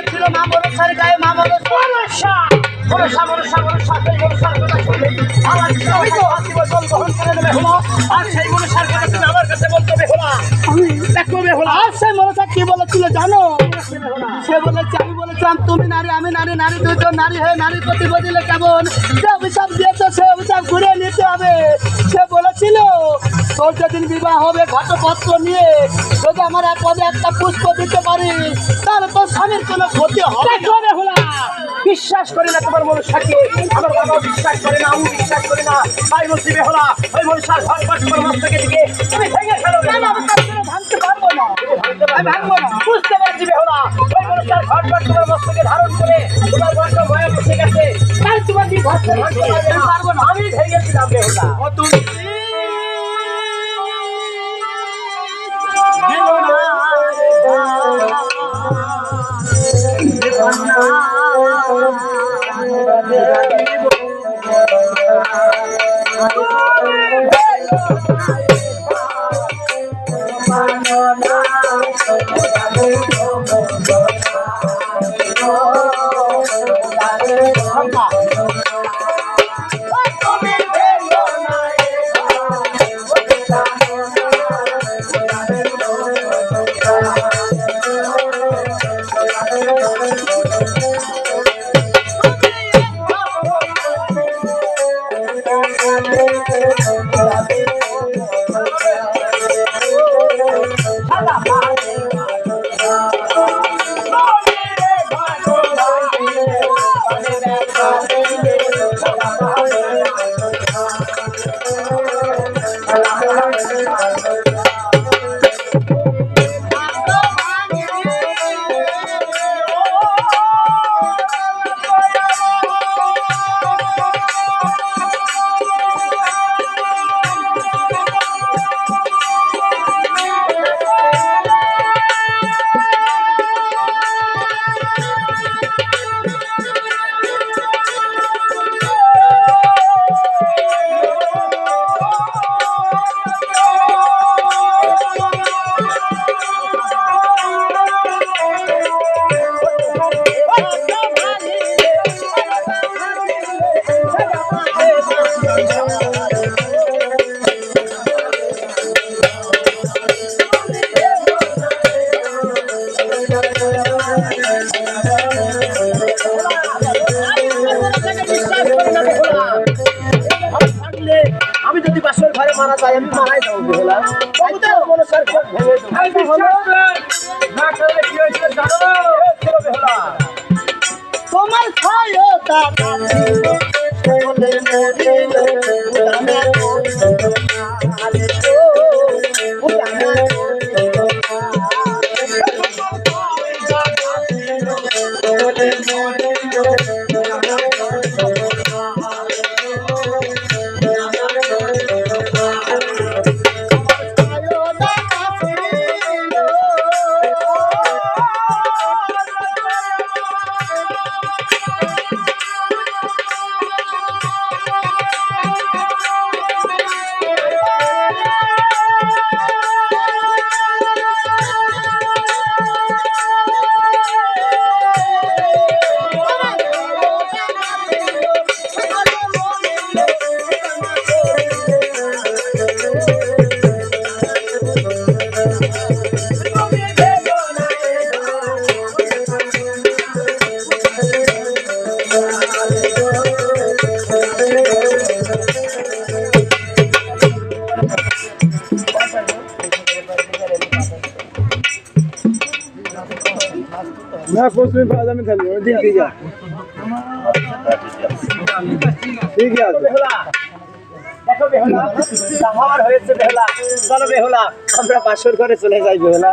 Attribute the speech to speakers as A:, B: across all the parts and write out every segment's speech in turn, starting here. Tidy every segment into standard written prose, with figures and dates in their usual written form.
A: ছিল মা মনসার গায়ে মা মনসা মনসা মনসা মনসা সেই মনসার কথা শুনলে আমার আমি তো আত্মীয় গ্রহণ করে নেবে হলো আর সেই মনসার কথা শুনে আমার কাছে বলতে বেহুলা দেখো বেহুলা আর সেই মনসা কি বলেছিল জানো সে বলেছে আমি বলেছিলাম তুমি নারী আমি নারী নারী দুজন নারী হয়ে নারীর প্রতি বদিলে কেমন যে অভিশাপ দিয়েছে সে অভিশাপ ঘুরিয়ে নিতে হবে সে বলেছিল তোর যেদিন বিবাহ হবে ঘটপত্র নিয়ে যদি আমার এক পদে একটা পুষ্প দিতে পারি তাহলে তোর স্বামীর কোনো ক্ষতি হবে না বিশ্বাস করি না তোমার মনসাকে আমার বাবা বিশ্বাস করে না আমি বিশ্বাস করি না তাই বলছি বেহুলা ওই মনসার ঘর ঘর তোমার মস্তকে দিকে তুমি ভেঙে ফেলো না আমি ভাঙতে পারবো না আমি ভাঙবো না বুঝতে পারছি বেহুলা ওই মনসার ঘর ঘর তোমার মস্তকে ধারণ করে তোমার বড্ড ভয় বসে গেছে তাই তোমার কি ভাঙতে পারবো না আমি ভেঙেছিলাম বেহুলা ও তুমি আমি যদি বাসর ঘরে মারা যাই আমি মারাই যাবো বেহুলা মনসার ঘর ভেঙে তোমার ছায়তা
B: না প্রশ্ন আমি খালি ওই দিন ঠিক আছে ঠিক আছে
A: দেখো বেহুলা আমার হয়েছে বেহুলা চলো বেহুলা আমরা বাসর ঘরে চলে যাই বেহুলা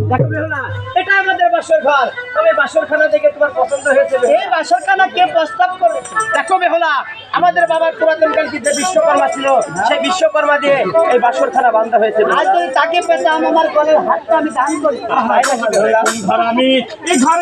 A: দেখো বেহুলা এটা আমাদের বাসর ঘর তবে বাসরখানা দেখে তোমার পছন্দ হয়েছে এই বাসরখানা কে প্রস্তাব করে দেখো বেহুলা আমাদের বাবার পুরাতনকাল যে বিশ্বকর্মা ছিল সেই বিশ্বকর্মা দিয়ে এই বাসরখানা বাঁধা হয়েছে আজ যদি তাকে পেতাম আমার গলের হাতটা আমি দান করি ঘর আমি এই ঘর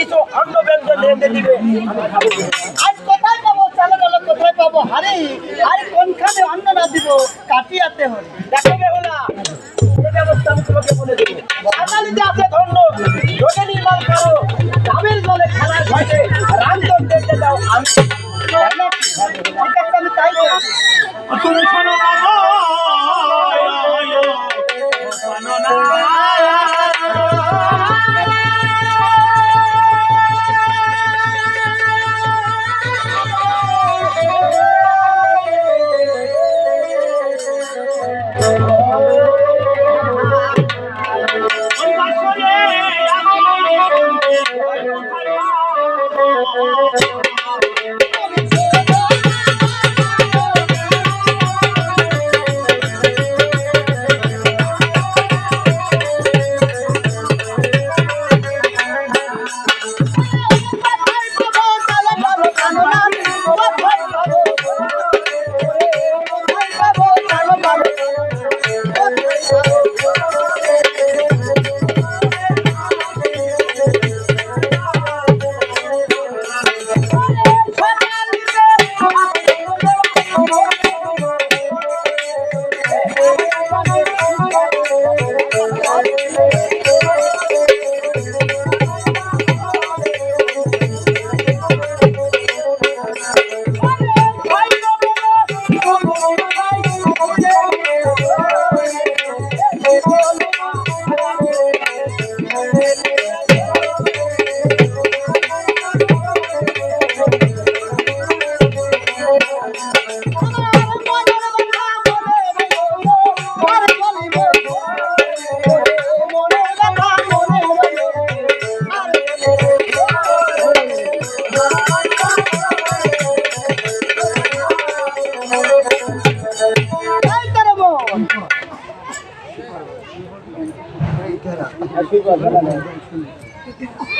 A: কিছু অন্ন ব্যঞ্জন রেঁধে দিবে আমি খাবো। আজ কোথায় পাবো চালা ডালা, কোথায় পাবো হাড়ি, আর কোনখানে অন্ন না দিব কাটিয়াতে হল। দেখো বেহুলা, এই ব্যবস্থা আমি তোমাকে বলে দেবো। বাঙালিতে আছে ধন্য, যোগে নির্মাণ করো, ডাবের জলে খেলার ঘটে রান্ধন দেখতে যাও। আমি ঠিক আছে, আমি তাই করবো।
C: তুমি শোনো বাবা,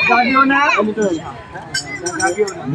C: শোনো না।
A: জাগিও না।